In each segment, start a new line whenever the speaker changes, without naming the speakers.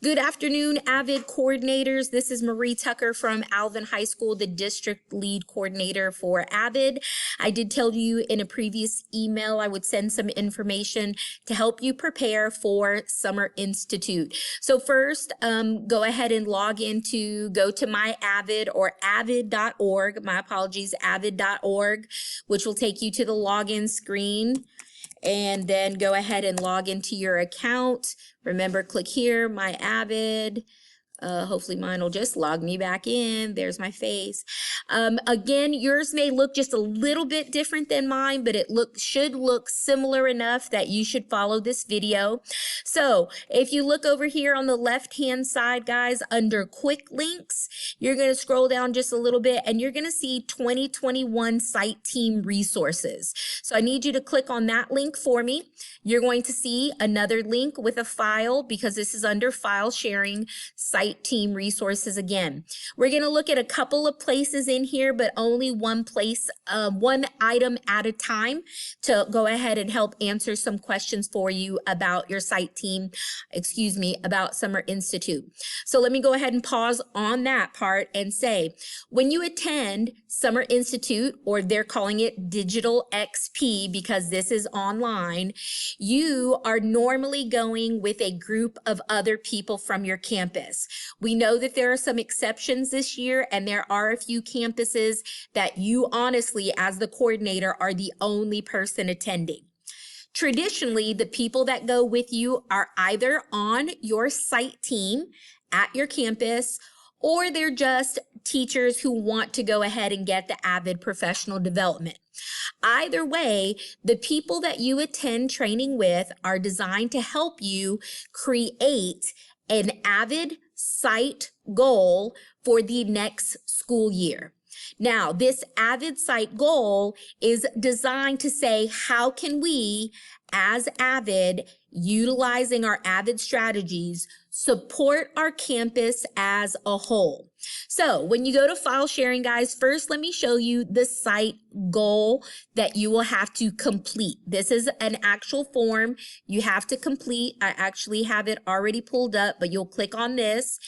Good afternoon, AVID coordinators. This is Marie Tucker from Alvin High School, the district lead coordinator for AVID. I did tell you in a previous email I would send some information to help you prepare for Summer Institute. So first, go ahead and go to my AVID or avid.org. My apologies, avid.org, which will take you to the login screen. And then go ahead and log into your account. Remember, click here, my AVID. Hopefully mine will just log me back in. There's my face. Again, yours may look just a little bit different than mine, but it should look similar enough that you should follow this video. So if you look over here on the left-hand side, guys, under quick links, you're going to scroll down just a little bit and you're going to see 2021 site team resources. So I need you to click on that link for me. You're going to see another link with a file because this is under file sharing, site team resources again. We're going to look at a couple of places in here, but only one place, one item at a time to go ahead and help answer some questions for you about your site team, about Summer Institute. So let me go ahead and pause on that part and say, when you attend Summer Institute, or they're calling it Digital XP because this is online, you are normally going with a group of other people from your campus. We know that there are some exceptions this year, and there are a few campuses that you honestly, as the coordinator, are the only person attending. Traditionally, the people that go with you are either on your site team at your campus, or they're just teachers who want to go ahead and get the AVID professional development. Either way, the people that you attend training with are designed to help you create an AVID site goal for the next school year. Now, this AVID site goal is designed to say, how can we, as AVID, utilizing our AVID strategies, support our campus as a whole? So when you go to file sharing, guys, first let me show you the site goal that you will have to complete. This is an actual form you have to complete. I actually have it already pulled up, but you'll click on this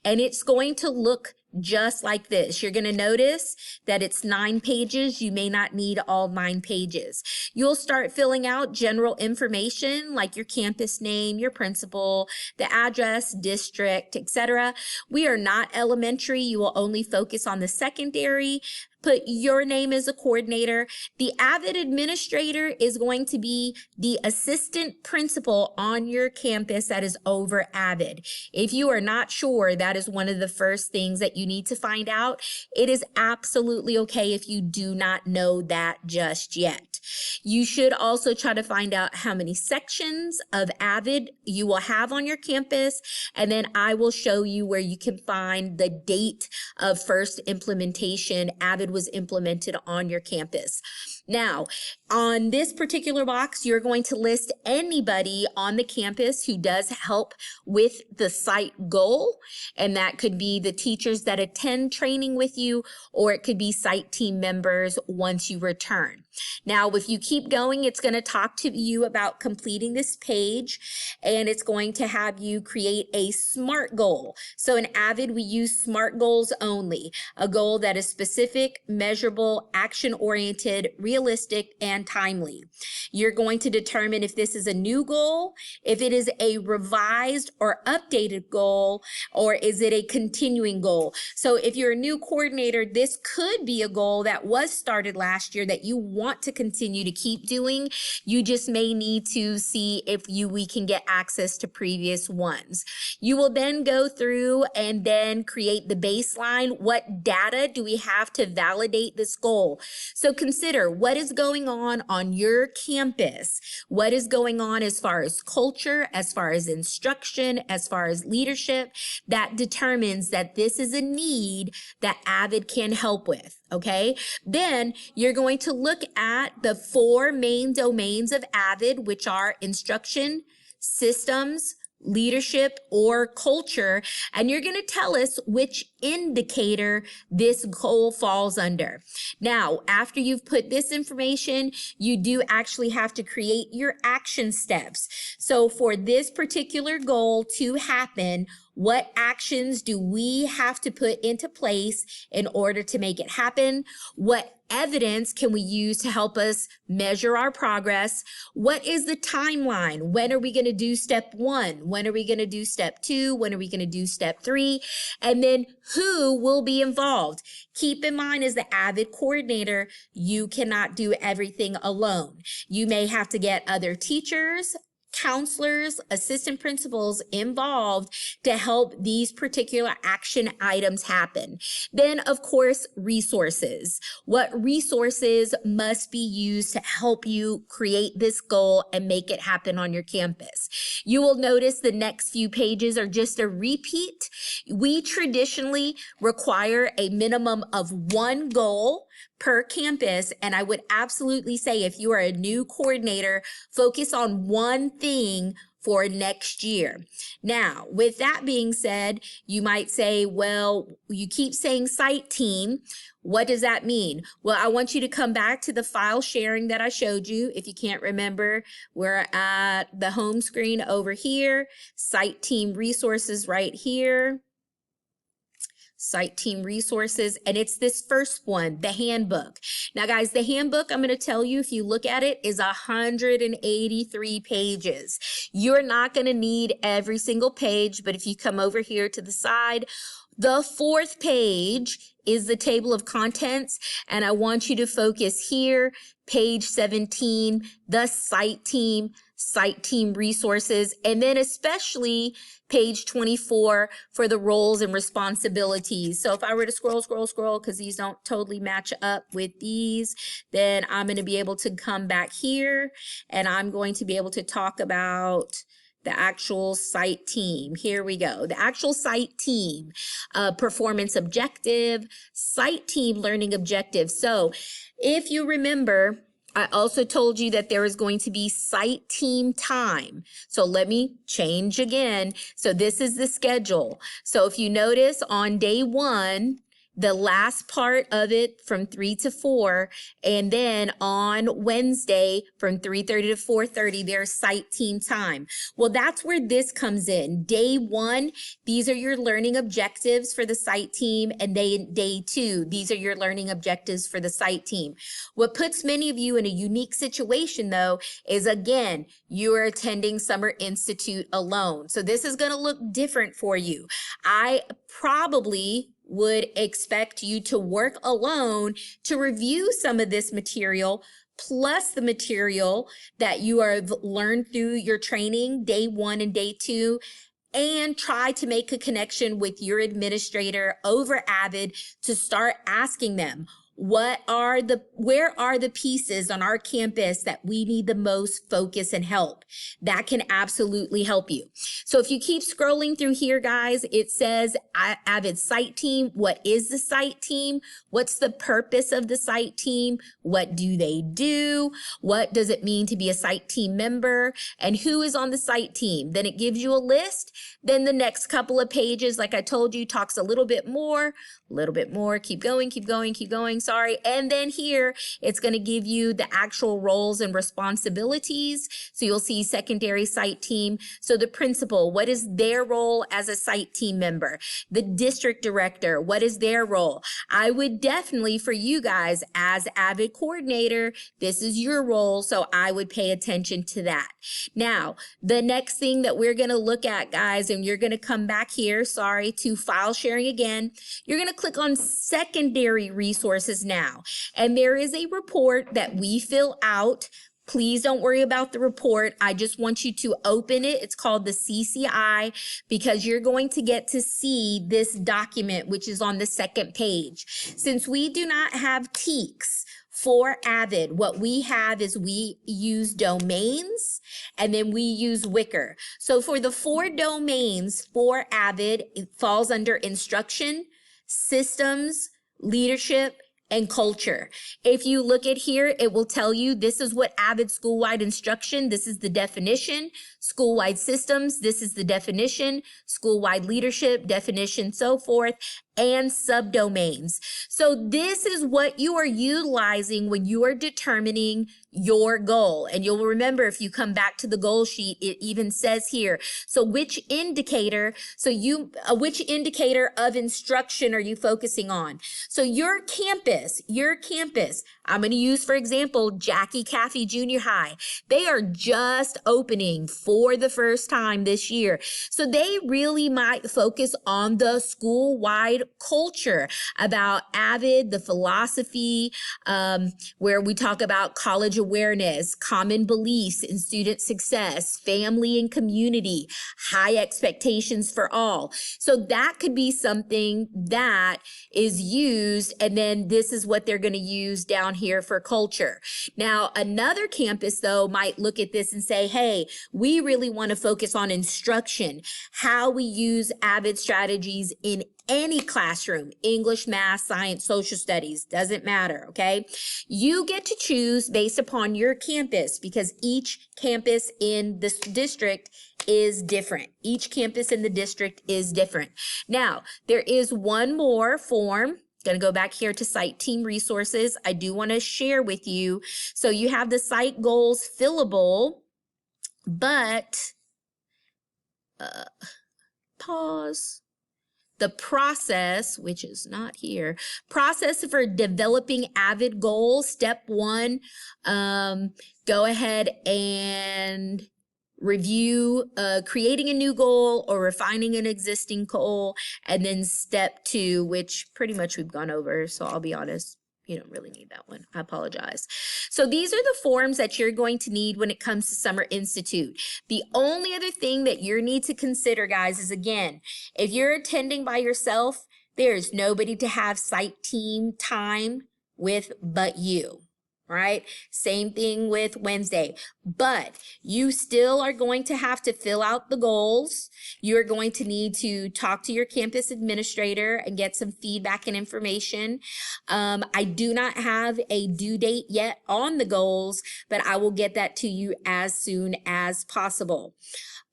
and it's going to look just like this. You're going to notice that it's 9 pages. You may not need all 9 pages. You'll start filling out general information like your campus name, your principal, the address, district, etc. We are not elementary. You will only focus on the secondary. Put your name as a coordinator. The AVID administrator is going to be the assistant principal on your campus that is over AVID. If you are not sure, that is one of the first things that you need to find out. It is absolutely okay if you do not know that just yet. You should also try to find out how many sections of AVID you will have on your campus, and then I will show you where you can find the date of first implementation AVID was implemented on your campus. Now, on this particular box, you're going to list anybody on the campus who does help with the site goal, and that could be the teachers that attend training with you, or it could be site team members once you return. Now, if you keep going, it's going to talk to you about completing this page, and it's going to have you create a SMART goal. So in AVID, we use SMART goals only, a goal that is specific, measurable, action-oriented, realistic, and timely. You're going to determine if this is a new goal, if it is a revised or updated goal, or is it a continuing goal. So if you're a new coordinator, this could be a goal that was started last year that you want to continue to keep doing. You just may need to see if we can get access to previous ones. You will then go through and then create the baseline. What data do we have to validate this goal? So consider what is going on your campus. What is going on as far as culture, as far as instruction, as far as leadership, that determines that this is a need that AVID can help with. Okay, then you're going to look at the 4 main domains of AVID, which are instruction, systems, leadership, or culture, and you're going to tell us which indicator this goal falls under. Now, after you've put this information, you do actually have to create your action steps. So for this particular goal to happen, What actions do we have to put into place in order to make it happen? What evidence can we use to help us measure our progress? What is the timeline? When are we going to do step 1? When are we going to do step 2? When are we going to do step 3? And then who will be involved? Keep in mind, as the AVID coordinator, you cannot do everything alone. You may have to get other teachers, counselors, assistant principals involved to help these particular action items happen. Then, of course, resources. What resources must be used to help you create this goal and make it happen on your campus? You will notice the next few pages are just a repeat. We traditionally require a minimum of 1 goal per campus, and I would absolutely say if you are a new coordinator, focus on 1 thing for next year. Now, with that being said, you might say, well, you keep saying site team. What does that mean? Well, I want you to come back to the file sharing that I showed you. If you can't remember, we're at the home screen over here, site team resources right here. Site team resources, and it's this first one, the handbook. Now, guys, the handbook, I'm going to tell you, if you look at it, is 183 pages. You're not going to need every single page, but if you come over here to the side, the 4th page is the table of contents, and I want you to focus here, page 17, the site team resources, and then especially page 24 for the roles and responsibilities. So if I were to scroll, because these don't totally match up with these, then I'm going to be able to come back here and I'm going to be able to talk about the actual site team. Here we go. The actual site team, performance objective, site team learning objective. So if you remember, I also told you that there is going to be site team time. So let me change again. So this is the schedule. So if you notice on day 1, the last part of it from 3 to 4, and then on Wednesday from 3:30 to 4:30, there's site team time. Well, that's where this comes in. Day 1, these are your learning objectives for the site team, and day 2, these are your learning objectives for the site team. What puts many of you in a unique situation, though, is again, you are attending Summer Institute alone. So this is going to look different for you. I probably would expect you to work alone to review some of this material, plus the material that you have learned through your training, day 1 and day 2, and try to make a connection with your administrator over AVID to start asking them, where are the pieces on our campus that we need the most focus and help? That can absolutely help you. So if you keep scrolling through here, guys, it says AVID site team. What is the site team? What's the purpose of the site team? What do they do? What does it mean to be a site team member? And who is on the site team? Then it gives you a list. Then the next couple of pages, like I told you, talks a little bit more, keep going, sorry. And then here, it's going to give you the actual roles and responsibilities. So you'll see secondary site team. So the principal, what is their role as a site team member? The district director, what is their role? I would definitely, for you guys as AVID coordinator, this is your role. So I would pay attention to that. Now, the next thing that we're going to look at, guys, and you're going to come back here, to file sharing again. You're going to click on secondary resources now. And there is a report that we fill out. Please don't worry about the report. I just want you to open it. It's called the CCI because you're going to get to see this document, which is on the 2nd page. Since we do not have TEKS for AVID, what we have is we use domains and then we use Wicker. So for the 4 domains for AVID, it falls under instruction, systems, leadership, and culture. If you look at here, it will tell you this is what Avid school-wide instruction, this is the definition, school-wide systems, this is the definition, school-wide leadership, definition, so forth, and subdomains. So this is what you are utilizing when you are determining your goal. And you'll remember if you come back to the goal sheet, it even says here, so which indicator of instruction are you focusing on? So your campus, I'm going to use, for example, Jackie Caffey Junior High. They are just opening for the first time this year. So they really might focus on the school-wide culture about Avid, the philosophy, where we talk about college awareness, common beliefs in student success, family and community, high expectations for all. So that could be something that is used, and then this is what they're going to use down here for culture. Now, another campus, though, might look at this and say, hey, we really want to focus on instruction, how we use Avid strategies in any classroom, English, math, science, social studies, doesn't matter, okay? You get to choose based upon your campus because each campus in this district is different. Each campus in the district is different. Now, there is one more form. Going to go back here to site team resources. I do want to share with you. So you have the site goals fillable, but pause. The process, which is not here, process for developing Avid goals. Step 1, go ahead and review creating a new goal or refining an existing goal. And then step 2, which pretty much we've gone over, so I'll be honest, you don't really need that one. I apologize. So these are the forms that you're going to need when it comes to Summer Institute. The only other thing that you need to consider, guys, is again, if you're attending by yourself, there's nobody to have site team time with but you. Right? Same thing with Wednesday, but you still are going to have to fill out the goals. You're going to need to talk to your campus administrator and get some feedback and information. I do not have a due date yet on the goals, but I will get that to you as soon as possible.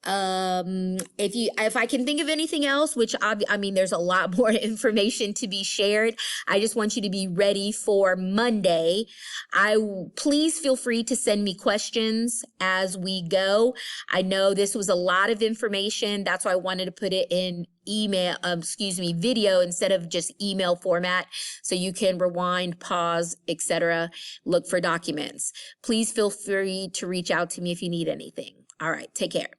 If I can think of anything else, which I mean, there's a lot more information to be shared. I just want you to be ready for Monday. Please feel free to send me questions as we go. I know this was a lot of information. That's why I wanted to put it in video instead of just email format, so you can rewind, pause, etc. Look for documents. Please feel free to reach out to me if you need anything. All right, take care.